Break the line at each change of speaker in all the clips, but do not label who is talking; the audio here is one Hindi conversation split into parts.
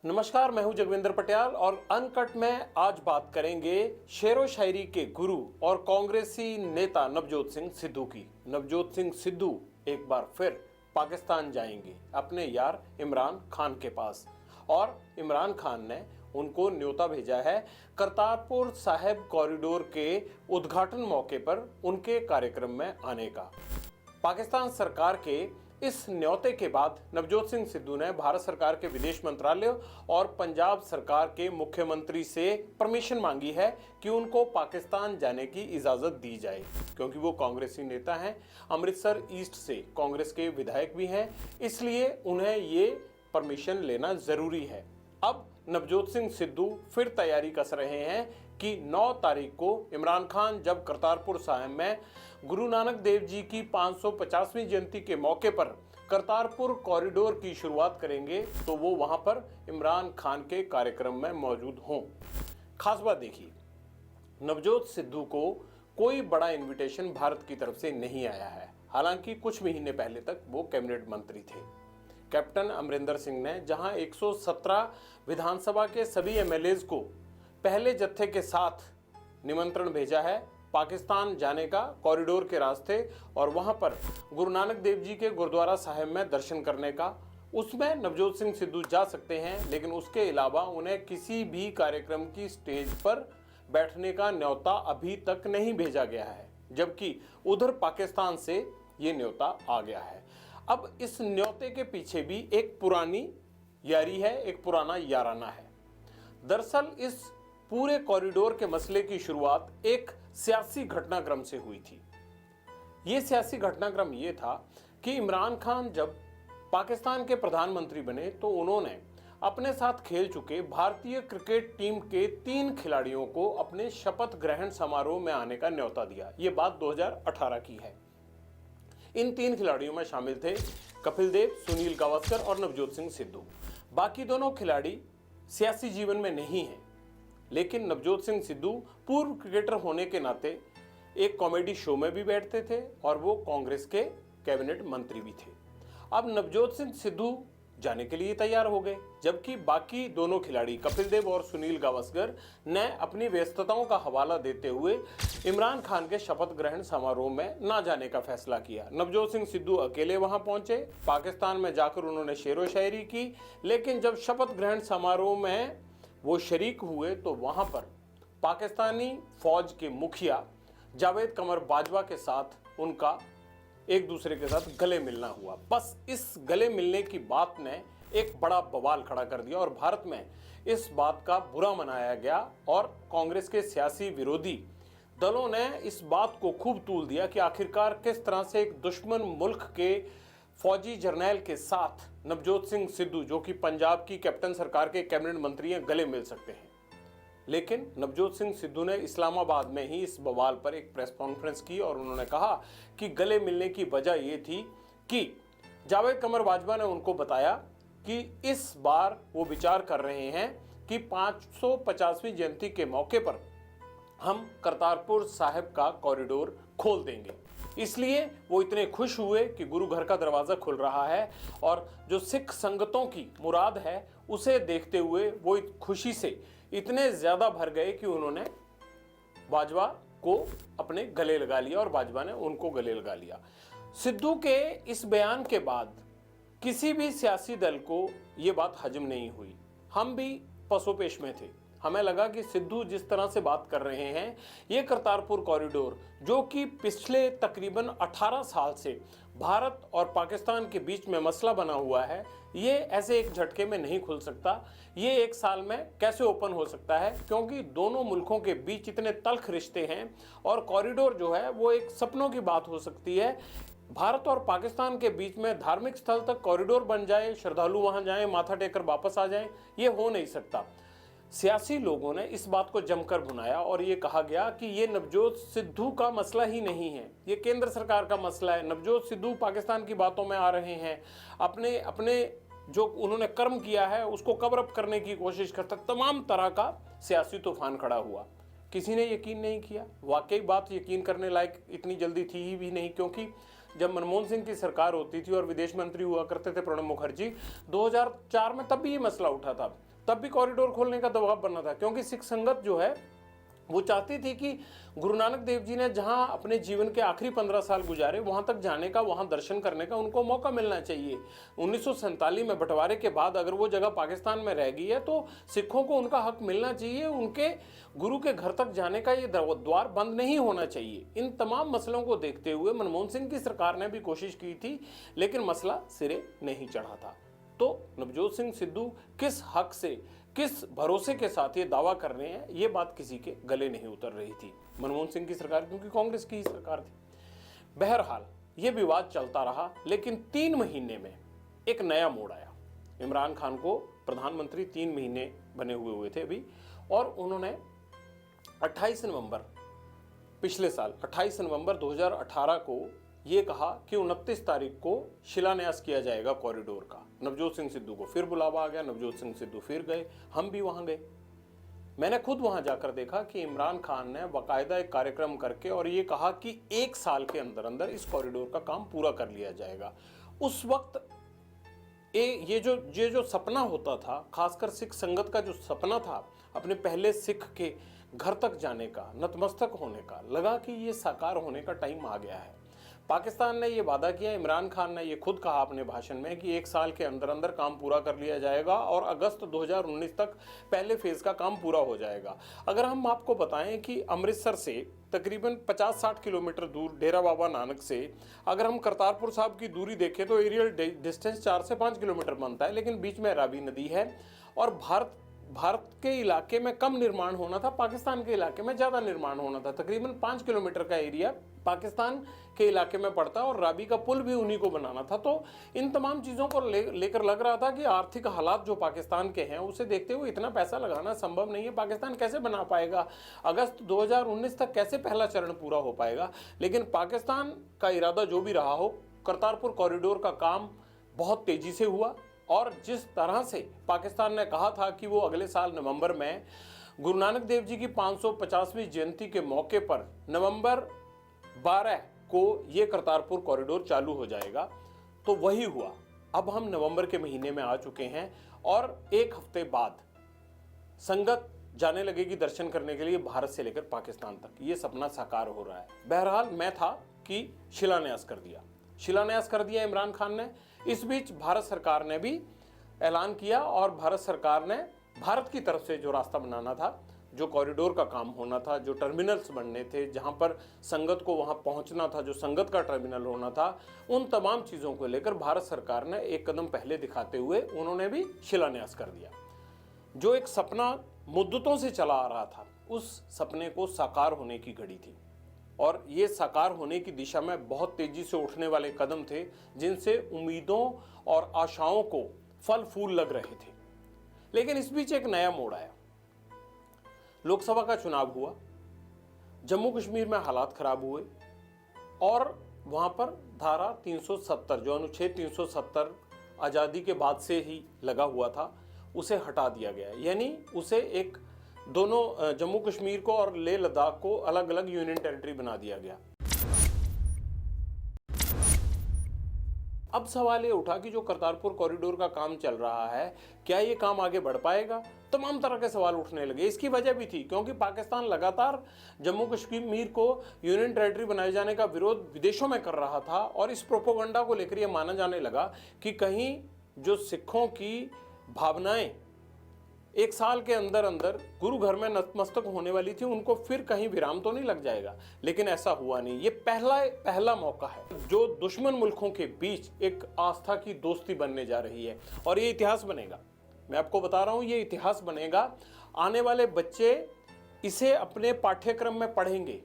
नमस्कार, मैं हूं जगविंदर पटियाल और अनकट में आज बात करेंगे शेरो शायरी के गुरु और कांग्रेसी नेता नवजोत सिंह सिद्धू की। नवजोत सिंह सिद्धू एक बार फिर पाकिस्तान जाएंगे अपने यार इमरान खान के पास और इमरान खान ने उनको न्योता भेजा है करतारपुर साहिब कॉरिडोर के उद्घाटन मौके पर उनके कार्यक्रम में आने का। पाकिस्तान सरकार के इस न्योते के बाद नवजोत सिंह सिद्धू ने भारत सरकार के विदेश मंत्रालय और पंजाब सरकार के मुख्यमंत्री से परमिशन मांगी है कि उनको पाकिस्तान जाने की इजाजत दी जाए, क्योंकि वो कांग्रेसी नेता हैं, अमृतसर ईस्ट से कांग्रेस के विधायक भी हैं, इसलिए उन्हें ये परमिशन लेना जरूरी है। अब नवजोत सिंह सिद्धू फिर तैयारी कस रहे हैं कि 9 तारीख को इमरान खान जब करतारपुर साहिब में गुरु नानक देव जी की 550वीं जयंती के मौके पर करतारपुर कॉरिडोर की शुरुआत करेंगे तो वो वहां पर इमरान खान के कार्यक्रम में मौजूद हों। खास बात देखिए, नवजोत सिद्धू को कोई बड़ा इन्विटेशन भारत की तरफ से नहीं आया है। हालांकि कुछ महीने पहले तक वो कैबिनेट मंत्री थे। कैप्टन अमरिंदर सिंह ने जहां 117 विधानसभा के सभी एमएलएज को पहले जत्थे के साथ निमंत्रण भेजा है पाकिस्तान जाने का कॉरिडोर के रास्ते और वहां पर गुरु नानक देव जी के गुरुद्वारा साहिब में दर्शन करने का, उसमें नवजोत सिंह सिद्धू जा सकते हैं, लेकिन उसके अलावा उन्हें किसी भी कार्यक्रम की स्टेज पर बैठने का न्योता अभी तक नहीं भेजा गया है, जबकि उधर पाकिस्तान से ये न्योता आ गया है। अब इस न्योते के पीछे भी एक पुरानी यारी है, एक पुराना याराना है। दरअसल इस पूरे कॉरिडोर के मसले की शुरुआत एक सियासी घटनाक्रम से हुई थी। यह सियासी घटनाक्रम ये था कि इमरान खान जब पाकिस्तान के प्रधानमंत्री बने तो उन्होंने अपने साथ खेल चुके भारतीय क्रिकेट टीम के 3 खिलाड़ियों को अपने शपथ ग्रहण समारोह में आने का न्योता दिया। ये बात 2018 की है। इन 3 खिलाड़ियों में शामिल थे कपिल देव, सुनील गावस्कर और नवजोत सिंह सिद्धू। बाकी दोनों खिलाड़ी सियासी जीवन में नहीं हैं, लेकिन नवजोत सिंह सिद्धू पूर्व क्रिकेटर होने के नाते एक कॉमेडी शो में भी बैठते थे और वो कांग्रेस के कैबिनेट मंत्री भी थे। अब नवजोत सिंह सिद्धू जाने के लिए तैयार हो गए, जबकि बाकी दोनों खिलाड़ी कपिल देव और सुनील गावस्कर ने अपनी व्यस्तताओं का हवाला देते हुए इमरान खान के शपथ ग्रहण समारोह में ना जाने का फैसला किया। नवजोत सिंह सिद्धू अकेले वहां पहुंचे। पाकिस्तान में जाकर उन्होंने शेरो शायरी की, लेकिन जब शपथ ग्रहण समारोह में वो शरीक हुए तो वहां पर पाकिस्तानी फौज के मुखिया जावेद कमर बाजवा के साथ उनका एक दूसरे के साथ गले मिलना हुआ। बस इस गले मिलने की बात ने एक बड़ा बवाल खड़ा कर दिया और भारत में इस बात का बुरा मनाया गया और कांग्रेस के सियासी विरोधी दलों ने इस बात को खूब तूल दिया कि आखिरकार किस तरह से एक दुश्मन मुल्क के फौजी जर्नैल के साथ नवजोत सिंह सिद्धू, जो कि पंजाब की कैप्टन सरकार के कैबिनेट मंत्री हैं, गले मिल सकते हैं। लेकिन नवजोत सिंह सिद्धू ने इस्लामाबाद में ही इस बवाल पर एक प्रेस कॉन्फ्रेंस की और उन्होंने कहा कि गले मिलने की वजह यह थी कि जावेद कमर बाजवा ने उनको बताया कि इस बार वो विचार कर रहे हैं कि 550वीं जयंती के मौके पर हम करतारपुर साहिब का कॉरिडोर खोल देंगे। इसलिए वो इतने खुश हुए कि गुरु घर का दरवाजा खुल रहा है और जो सिख संगतों की मुराद है उसे देखते हुए वो खुशी से इतने ज्यादा भर गए कि उन्होंने बाजवा को अपने गले लगा लिया और बाजवा ने उनको गले लगा लिया। सिद्धू के इस बयान के बाद किसी भी सियासी दल को ये बात हजम नहीं हुई। हम भी पसोपेश में थे। हमें लगा कि सिद्धू जिस तरह से बात कर रहे हैं, ये करतारपुर कॉरिडोर जो कि पिछले तकरीबन 18 साल से भारत और पाकिस्तान के बीच में मसला बना हुआ है, ये ऐसे एक झटके में नहीं खुल सकता। ये एक साल में कैसे ओपन हो सकता है, क्योंकि दोनों मुल्कों के बीच इतने तल्ख रिश्ते हैं और कॉरिडोर जो है वो एक सपनों की बात हो सकती है। भारत और पाकिस्तान के बीच में धार्मिक स्थल तक कॉरिडोर बन जाए, श्रद्धालु वहां जाएं, माथा टेककर वापस आ जाएं, ये हो नहीं सकता। सियासी लोगों ने इस बात को जमकर भुनाया और ये कहा गया कि ये नवजोत सिद्धू का मसला ही नहीं है, ये केंद्र सरकार का मसला है। नवजोत सिद्धू पाकिस्तान की बातों में आ रहे हैं, अपने अपने जो उन्होंने कर्म किया है उसको कवर अप करने की कोशिश करता। तमाम तरह का सियासी तूफान खड़ा हुआ। किसी ने यकीन नहीं किया। वाकई बात यकीन करने लायक इतनी जल्दी थी ही भी नहीं, क्योंकि जब मनमोहन सिंह की सरकार होती थी और विदेश मंत्री हुआ करते थे प्रणब मुखर्जी, 2004 में तब भी ये मसला उठा था। तब भी कॉरिडोर खोलने का दबाव बना था, क्योंकि सिख संगत जो है वो चाहती थी कि गुरु नानक देव जी ने जहां अपने जीवन के आखिरी 15 साल गुजारे वहां तक जाने का, वहां दर्शन करने का उनको मौका मिलना चाहिए। 1947 में बंटवारे के बाद अगर वो जगह पाकिस्तान में रह गई है तो सिखों को उनका हक मिलना चाहिए, उनके गुरु के घर तक जाने का ये द्वार बंद नहीं होना चाहिए। इन तमाम मसलों को देखते हुए मनमोहन सिंह की सरकार ने भी कोशिश की थी, लेकिन मसला सिरे नहीं चढ़ा था। तो नवजोत सिंह सिद्धू किस हक से, किस भरोसे के साथ ये दावा कर रहे हैं, ये बात किसी के गले नहीं उतर रही थी। मनमोहन सिंह की सरकार, क्योंकि कांग्रेस की ही सरकार थी। बहरहाल ये विवाद चलता रहा, लेकिन 3 महीने में एक नया मोड़ आया। इमरान खान को प्रधानमंत्री 3 महीने बने हुए थे अभी, और उन्होंने 28 नवंबर पिछले साल 28 नवंबर 2018 को ये कहा कि 29 तारीख को शिलान्यास किया जाएगा कॉरिडोर का। नवजोत सिंह सिद्धू को फिर बुलावा आ गया, नवजोत सिंह सिद्धू फिर गए, हम भी वहां गए। मैंने खुद वहां जाकर देखा कि इमरान खान ने बाकायदा एक कार्यक्रम करके और ये कहा कि 1 साल के अंदर अंदर इस कॉरिडोर का काम पूरा कर लिया जाएगा। उस वक्त ये जो सपना होता था, खासकर सिख संगत का जो सपना था अपने पहले सिख के घर तक जाने का, नतमस्तक होने का, लगा कि ये साकार होने का टाइम आ गया है। पाकिस्तान ने ये वादा किया, इमरान खान ने ये खुद कहा अपने भाषण में कि 1 साल के अंदर अंदर काम पूरा कर लिया जाएगा और अगस्त 2019 तक पहले फेज का काम पूरा हो जाएगा। अगर हम आपको बताएं कि अमृतसर से तकरीबन 50-60 किलोमीटर दूर डेरा बाबा नानक से अगर हम करतारपुर साहब की दूरी देखें तो एरियल डिस्टेंस 4 से 5 किलोमीटर बनता है, लेकिन बीच में रावी नदी है और भारत के इलाके में कम निर्माण होना था, पाकिस्तान के इलाके में ज़्यादा निर्माण होना था। तकरीबन 5 किलोमीटर का एरिया पाकिस्तान के इलाके में पड़ता और रावी का पुल भी उन्हीं को बनाना था। तो इन तमाम चीज़ों को लेकर लग रहा था कि आर्थिक हालात जो पाकिस्तान के हैं उसे देखते हुए इतना पैसा लगाना संभव नहीं है, पाकिस्तान कैसे बना पाएगा, अगस्त 2019 तक कैसे पहला चरण पूरा हो पाएगा। लेकिन पाकिस्तान का इरादा जो भी रहा हो, करतारपुर कॉरिडोर का काम बहुत तेज़ी से हुआ और जिस तरह से पाकिस्तान ने कहा था कि वो अगले साल नवंबर में गुरु नानक देव जी की 550वीं जयंती के मौके पर नवंबर 12 को ये करतारपुर कॉरिडोर चालू हो जाएगा, तो वही हुआ। अब हम नवंबर के महीने में आ चुके हैं और 1 हफ्ते बाद संगत जाने लगेगी दर्शन करने के लिए भारत से लेकर पाकिस्तान तक। ये सपना साकार हो रहा है। बहरहाल मैं था कि शिलान्यास कर दिया इमरान खान ने। इस बीच भारत सरकार ने भी ऐलान किया और भारत सरकार ने भारत की तरफ से जो रास्ता बनाना था, जो कॉरिडोर का काम होना था, जो टर्मिनल्स बनने थे, जहां पर संगत को वहां पहुंचना था, जो संगत का टर्मिनल होना था, उन तमाम चीज़ों को लेकर भारत सरकार ने एक कदम पहले दिखाते हुए उन्होंने भी शिलान्यास कर दिया। जो एक सपना मुद्दतों से चला आ रहा था, उस सपने को साकार होने की घड़ी थी और ये साकार होने की दिशा में बहुत तेजी से उठने वाले कदम थे, जिनसे उम्मीदों और आशाओं को फल फूल लग रहे थे। लेकिन इस बीच एक नया मोड़ आया। लोकसभा का चुनाव हुआ, जम्मू कश्मीर में हालात खराब हुए और वहां पर धारा 370, जो अनुच्छेद 370 आज़ादी के बाद से ही लगा हुआ था, उसे हटा दिया गया। यानी उसे एक दोनों जम्मू कश्मीर को और लेह लद्दाख को अलग अलग यूनियन टेरिटरी बना दिया गया। अब सवाल ये उठा कि जो करतारपुर कॉरिडोर का काम चल रहा है, क्या ये काम आगे बढ़ पाएगा? तमाम तरह के सवाल उठने लगे। इसकी वजह भी थी क्योंकि पाकिस्तान लगातार जम्मू कश्मीर को यूनियन टेरिटरी बनाए जाने का विरोध विदेशों में कर रहा था और इस प्रोपोगंडा को लेकर यह माना जाने लगा कि कहीं जो सिखों की भावनाएं 1 साल के अंदर अंदर गुरु घर में नतमस्तक होने वाली थी, उनको फिर कहीं विराम तो नहीं लग जाएगा। लेकिन ऐसा हुआ नहीं। ये पहला मौका है जो दुश्मन मुल्कों के बीच एक आस्था की दोस्ती बनने जा रही है और ये इतिहास बनेगा। मैं आपको बता रहा हूँ, ये इतिहास बनेगा। आने वाले बच्चे इसे अपने पाठ्यक्रम में पढ़ेंगे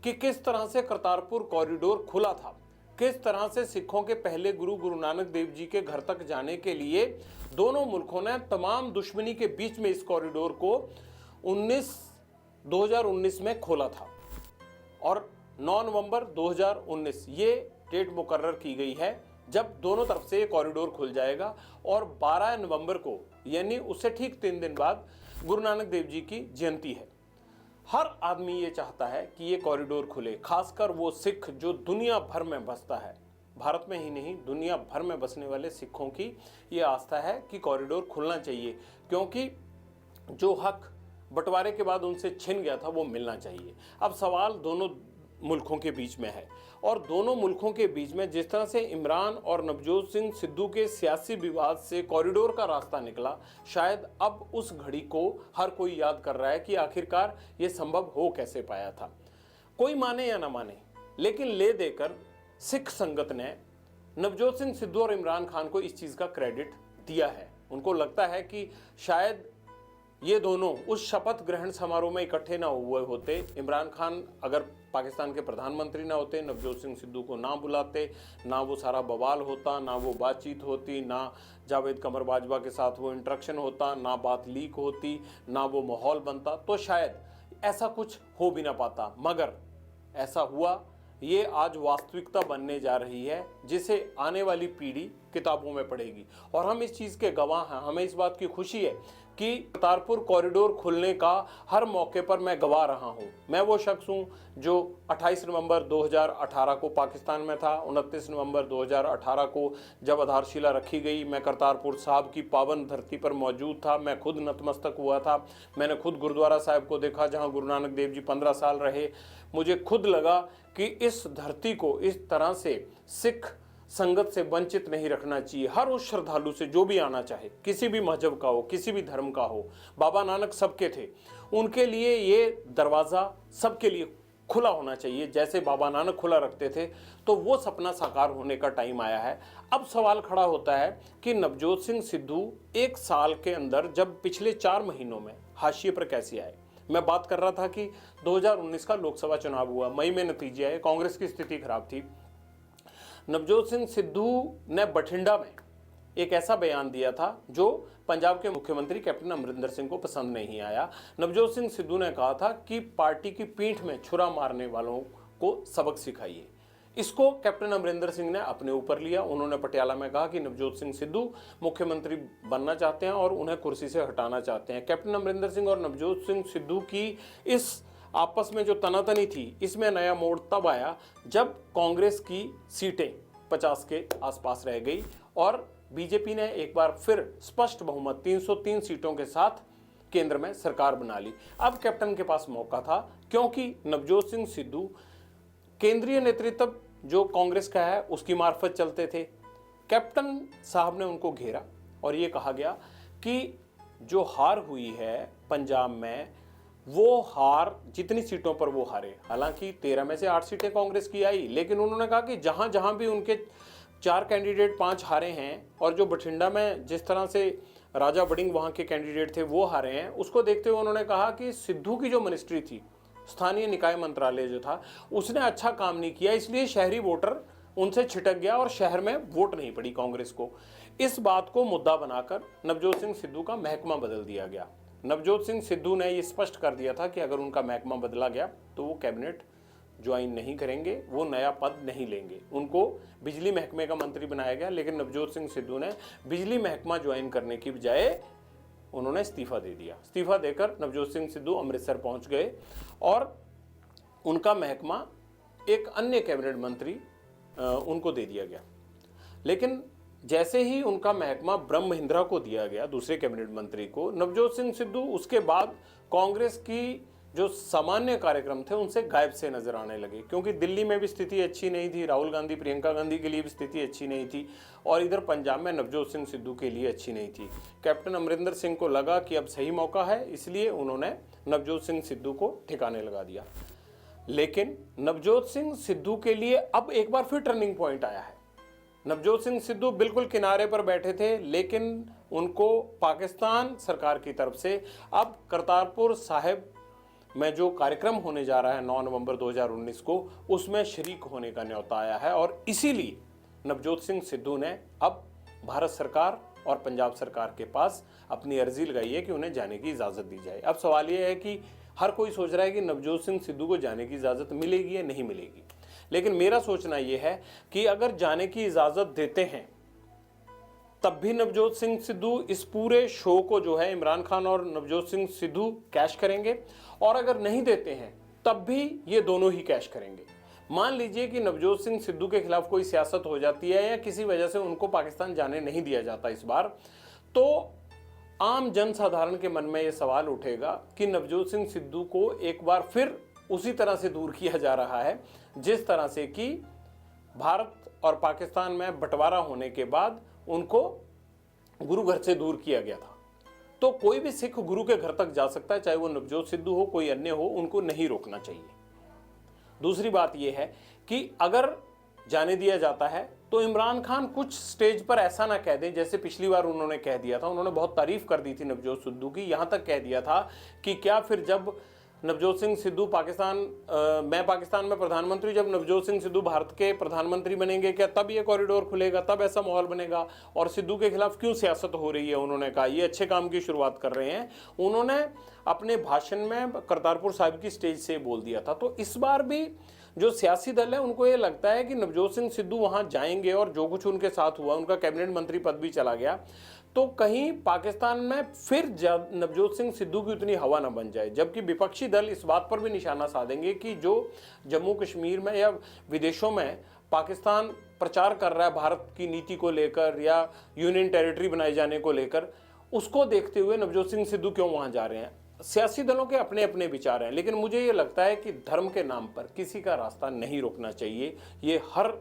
कि किस तरह से करतारपुर कॉरिडोर खुला था, किस तरह से सिखों के पहले गुरु नानक देव जी के घर तक जाने के लिए दोनों मुल्कों ने तमाम दुश्मनी के बीच में इस कॉरिडोर को 2019 में खोला था और 9 नवंबर 2019 ये डेट मुकर्रर की गई है जब दोनों तरफ से ये कॉरिडोर खुल जाएगा और 12 नवंबर को, यानी उससे ठीक 3 दिन बाद, गुरु नानक देव जी की जयंती है। हर आदमी ये चाहता है कि ये कॉरिडोर खुले, खासकर वो सिख जो दुनिया भर में बसता है। भारत में ही नहीं दुनिया भर में बसने वाले सिखों की ये आस्था है कि कॉरिडोर खुलना चाहिए, क्योंकि जो हक बंटवारे के बाद उनसे छिन गया था वो मिलना चाहिए। अब सवाल दोनों मुल्कों के बीच में है, और दोनों मुल्कों के बीच में जिस तरह से इमरान और नवजोत सिंह सिद्धू के सियासी विवाद से कॉरिडोर का रास्ता निकला, शायद अब उस घड़ी को हर कोई याद कर रहा है कि आखिरकार ये संभव हो कैसे पाया था। कोई माने या ना माने, लेकिन ले देकर सिख संगत ने नवजोत सिंह सिद्धू और इमरान खान को इस चीज़ का क्रेडिट दिया है। उनको लगता है कि शायद ये दोनों उस शपथ ग्रहण समारोह में इकट्ठे ना हुए होते, इमरान खान अगर पाकिस्तान के प्रधानमंत्री ना होते, नवजोत सिंह सिद्धू को ना बुलाते, ना वो सारा बवाल होता, ना वो बातचीत होती, ना जावेद कमर बाजवा के साथ वो इंटरेक्शन होता, ना बात लीक होती, ना वो माहौल बनता, तो शायद ऐसा कुछ हो भी ना पाता। मगर ऐसा हुआ। ये आज वास्तविकता बनने जा रही है, जिसे आने वाली पीढ़ी किताबों में पढ़ेगी, और हम इस चीज़ के गवाह हैं। हमें इस बात की खुशी है कि करतारपुर कॉरिडोर खुलने का हर मौके पर मैं गवा रहा हूं। मैं वो शख्स हूं जो 28 नवंबर 2018 को पाकिस्तान में था। 29 नवंबर 2018 को जब आधारशिला रखी गई, मैं करतारपुर साहब की पावन धरती पर मौजूद था। मैं खुद नतमस्तक हुआ था। मैंने खुद गुरुद्वारा साहब को देखा जहां गुरु नानक देव जी 15 साल रहे। मुझे खुद लगा कि इस धरती को इस तरह से सिख संगत से वंचित नहीं रखना चाहिए। हर उस श्रद्धालु से जो भी आना चाहे, किसी भी मजहब का हो, किसी भी धर्म का हो, बाबा नानक सबके थे, उनके लिए ये दरवाज़ा सबके लिए खुला होना चाहिए। जैसे बाबा नानक खुला रखते थे, तो वो सपना साकार होने का टाइम आया है। अब सवाल खड़ा होता है कि नवजोत सिंह सिद्धू एक साल के अंदर जब पिछले 4 महीनों में हाशिए पर कैसे आए। मैं बात कर रहा था कि 2019 का लोकसभा चुनाव हुआ, मई में नतीजे आए, कांग्रेस की स्थिति खराब थी। नवजोत सिंह सिद्धू ने बठिंडा में एक ऐसा बयान दिया था जो पंजाब के मुख्यमंत्री कैप्टन अमरिंदर सिंह को पसंद नहीं आया। नवजोत सिंह सिद्धू ने कहा था कि पार्टी की पीठ में छुरा मारने वालों को सबक सिखाइए। इसको कैप्टन अमरिंदर सिंह ने अपने ऊपर लिया। उन्होंने पटियाला में कहा कि नवजोत सिंह सिद्धू मुख्यमंत्री बनना चाहते हैं और उन्हें कुर्सी से हटाना चाहते हैं। कैप्टन अमरिंदर सिंह और नवजोत सिंह सिद्धू की इस आपस में जो तनातनी थी, इसमें नया मोड़ तब आया जब कांग्रेस की सीटें 50 के आसपास रह गई और बीजेपी ने एक बार फिर स्पष्ट बहुमत 303 सीटों के साथ केंद्र में सरकार बना ली। अब कैप्टन के पास मौका था, क्योंकि नवजोत सिंह सिद्धू केंद्रीय नेतृत्व जो कांग्रेस का है उसकी मार्फत चलते थे। कैप्टन साहब ने उनको घेरा और ये कहा गया कि जो हार हुई है पंजाब में, वो हार जितनी सीटों पर वो हारे, हालांकि 13 में से 8 सीटें कांग्रेस की आई, लेकिन उन्होंने कहा कि जहां जहां भी उनके 4 कैंडिडेट 5 हारे हैं और जो बठिंडा में जिस तरह से राजा बडिंग वहां के कैंडिडेट थे वो हारे हैं, उसको देखते हुए उन्होंने कहा कि सिद्धू की जो मिनिस्ट्री थी, स्थानीय निकाय मंत्रालय जो था, उसने अच्छा काम नहीं किया, इसलिए शहरी वोटर उनसे छिटक गया और शहर में वोट नहीं पड़ी कांग्रेस को। इस बात को मुद्दा बनाकर नवजोत सिंह सिद्धू का महकमा बदल दिया गया। नवजोत सिंह सिद्धू ने ये स्पष्ट कर दिया था कि अगर उनका महकमा बदला गया तो वो कैबिनेट ज्वाइन नहीं करेंगे, वो नया पद नहीं लेंगे। उनको बिजली महकमे का मंत्री बनाया गया, लेकिन नवजोत सिंह सिद्धू ने बिजली महकमा ज्वाइन करने की बजाय उन्होंने इस्तीफा दे दिया। इस्तीफा देकर नवजोत सिंह सिद्धू अमृतसर पहुंच गए और उनका महकमा एक अन्य कैबिनेट मंत्री उनको दे दिया गया। लेकिन जैसे ही उनका महकमा ब्रह्म महिंद्रा को दिया गया, दूसरे कैबिनेट मंत्री को, नवजोत सिंह सिद्धू उसके बाद कांग्रेस की जो सामान्य कार्यक्रम थे उनसे गायब से नजर आने लगे, क्योंकि दिल्ली में भी स्थिति अच्छी नहीं थी, राहुल गांधी प्रियंका गांधी के लिए भी स्थिति अच्छी नहीं थी और इधर पंजाब में नवजोत सिंह सिद्धू के लिए अच्छी नहीं थी। कैप्टन अमरिंदर सिंह को लगा कि अब सही मौका है, इसलिए उन्होंने नवजोत सिंह सिद्धू को ठिकाने लगा दिया। लेकिन नवजोत सिंह सिद्धू के लिए अब एक बार फिर टर्निंग पॉइंट आया है। नवजोत सिंह सिद्धू बिल्कुल किनारे पर बैठे थे, लेकिन उनको पाकिस्तान सरकार की तरफ से अब करतारपुर साहिब में जो कार्यक्रम होने जा रहा है 9 नवंबर 2019 को, उसमें शरीक होने का न्योता आया है और इसीलिए नवजोत सिंह सिद्धू ने अब भारत सरकार और पंजाब सरकार के पास अपनी अर्जी लगाई है कि उन्हें जाने की इजाज़त दी जाए। अब सवाल यह है कि हर कोई सोच रहा है कि नवजोत सिंह सिद्धू को जाने की इजाज़त मिलेगी या नहीं मिलेगी, लेकिन मेरा सोचना यह है कि अगर जाने की इजाज़त देते हैं तब भी नवजोत सिंह सिद्धू इस पूरे शो को जो है इमरान खान और नवजोत सिंह सिद्धू कैश करेंगे, और अगर नहीं देते हैं तब भी ये दोनों ही कैश करेंगे। मान लीजिए कि नवजोत सिंह सिद्धू के खिलाफ कोई सियासत हो जाती है या किसी वजह से उनको पाकिस्तान जाने नहीं दिया जाता इस बार, तो आम जनसाधारण के मन में यह सवाल उठेगा कि नवजोत सिंह सिद्धू को एक बार फिर उसी तरह से दूर किया जा रहा है जिस तरह से कि भारत और पाकिस्तान में बंटवारा होने के बाद उनको गुरु घर से दूर किया गया था। तो कोई भी सिख गुरु के घर तक जा सकता है, चाहे वो नवजोत सिद्धू हो, कोई अन्य हो, उनको नहीं रोकना चाहिए। दूसरी बात यह है कि अगर जाने दिया जाता है तो इमरान खान कुछ स्टेज पर ऐसा ना कह दें जैसे पिछली बार उन्होंने कह दिया था। उन्होंने बहुत तारीफ कर दी थी नवजोत सिद्धू की, यहां तक कह दिया था कि क्या फिर जब नवजोत सिंह सिद्धू मैं पाकिस्तान में प्रधानमंत्री, जब नवजोत सिंह सिद्धू भारत के प्रधानमंत्री बनेंगे क्या तब ये कॉरिडोर खुलेगा, तब ऐसा माहौल बनेगा, और सिद्धू के खिलाफ क्यों सियासत हो रही है। उन्होंने कहा ये अच्छे काम की शुरुआत कर रहे हैं। उन्होंने अपने भाषण में करतारपुर साहिब की स्टेज से बोल दिया था। तो इस बार भी जो सियासी दल है उनको ये लगता है कि नवजोत सिंह सिद्धू वहां जाएंगे और जो कुछ उनके साथ हुआ, उनका कैबिनेट मंत्री पद भी चला गया, तो कहीं पाकिस्तान में फिर नवजोत सिंह सिद्धू की उतनी हवा ना बन जाए। जबकि विपक्षी दल इस बात पर भी निशाना साधेंगे कि जो जम्मू कश्मीर में या विदेशों में पाकिस्तान प्रचार कर रहा है भारत की नीति को लेकर या यूनियन टेरिटरी बनाए जाने को लेकर, उसको देखते हुए नवजोत सिंह सिद्धू क्यों वहां जा रहे हैं। सियासी दलों के अपने अपने विचार हैं, लेकिन मुझे ये लगता है कि धर्म के नाम पर किसी का रास्ता नहीं रोकना चाहिए। ये हर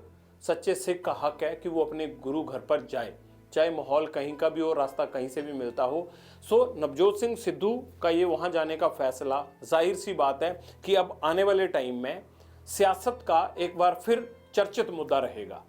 सच्चे सिख का हक है कि वो अपने गुरु घर पर जाए, चाहे माहौल कहीं का भी हो, रास्ता कहीं से भी मिलता हो। सो नवजोत सिंह सिद्धू का ये वहाँ जाने का फैसला, जाहिर सी बात है कि अब आने वाले टाइम में सियासत का एक बार फिर चर्चित मुद्दा रहेगा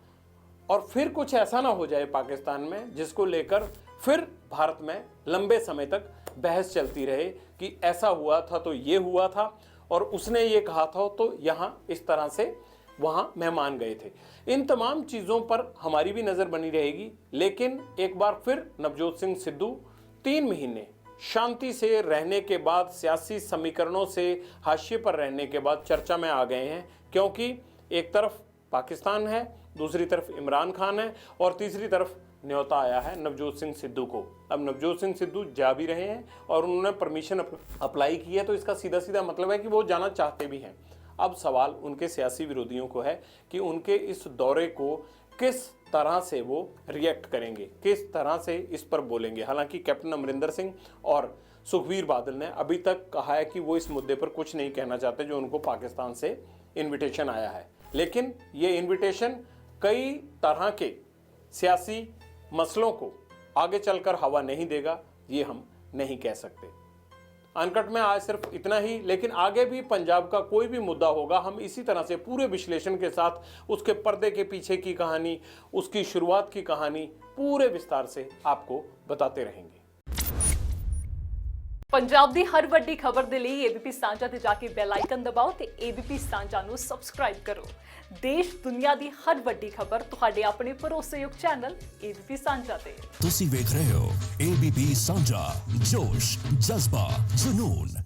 और फिर कुछ ऐसा ना हो जाए पाकिस्तान में जिसको लेकर फिर भारत में लंबे समय तक बहस चलती रहे कि ऐसा हुआ था तो ये हुआ था और उसने ये कहा था तो यहाँ इस तरह से वहां मेहमान गए थे। इन तमाम चीज़ों पर हमारी भी नज़र बनी रहेगी। लेकिन एक बार फिर नवजोत सिंह सिद्धू 3 महीने शांति से रहने के बाद, सियासी समीकरणों से हाशिए पर रहने के बाद चर्चा में आ गए हैं, क्योंकि एक तरफ पाकिस्तान है, दूसरी तरफ इमरान खान है और तीसरी तरफ न्योता आया है नवजोत सिंह सिद्धू को। अब नवजोत सिंह सिद्धू जा भी रहे हैं और उन्होंने परमिशन अप्लाई की है, तो इसका सीधा सीधा मतलब है कि वो जाना चाहते भी हैं। अब सवाल उनके सियासी विरोधियों को है कि उनके इस दौरे को किस तरह से वो रिएक्ट करेंगे, किस तरह से इस पर बोलेंगे। हालांकि कैप्टन अमरिंदर सिंह और सुखबीर बादल ने अभी तक कहा है कि वो इस मुद्दे पर कुछ नहीं कहना चाहते जो उनको पाकिस्तान से इन्विटेशन आया है। लेकिन ये इन्विटेशन कई तरह के सियासी मसलों को आगे चलकर हवा नहीं देगा, ये हम नहीं कह सकते। अनकट में आज सिर्फ इतना ही, लेकिन आगे भी पंजाब का कोई भी मुद्दा होगा, हम इसी तरह से पूरे विश्लेषण के साथ उसके पर्दे के पीछे की कहानी, उसकी शुरुआत की कहानी पूरे विस्तार से आपको बताते रहेंगे।
पंजाब ਦੀ हर ਵੱਡੀ खबर ਦੇ ਲਈ ABP ਸਾਂਝਾ ਤੇ ਜਾ ਕੇ ਬੈਲ ਆਈਕਨ ਦਬਾਓ ਤੇ ABP ਸਾਂਝਾ ਨੂੰ ਸਬਸਕ੍ਰਾਈਬ ਕਰੋ। ਦੇਸ਼ ਦੁਨੀਆ ਦੀ ਹਰ ਵੱਡੀ ਖਬਰ ਤੁਹਾਡੇ ਆਪਣੇ ਭਰੋਸੇਯੋਗ ਚੈਨਲ ABP ਸਾਂਝਾ ਤੇ।
ਤੁਸੀਂ ਵੇਖ ਰਹੇ ਹੋ ABP ਸਾਂਝਾ, ਜੋਸ਼, ਜਜ਼ਬਾ, ਜਨੂਨ।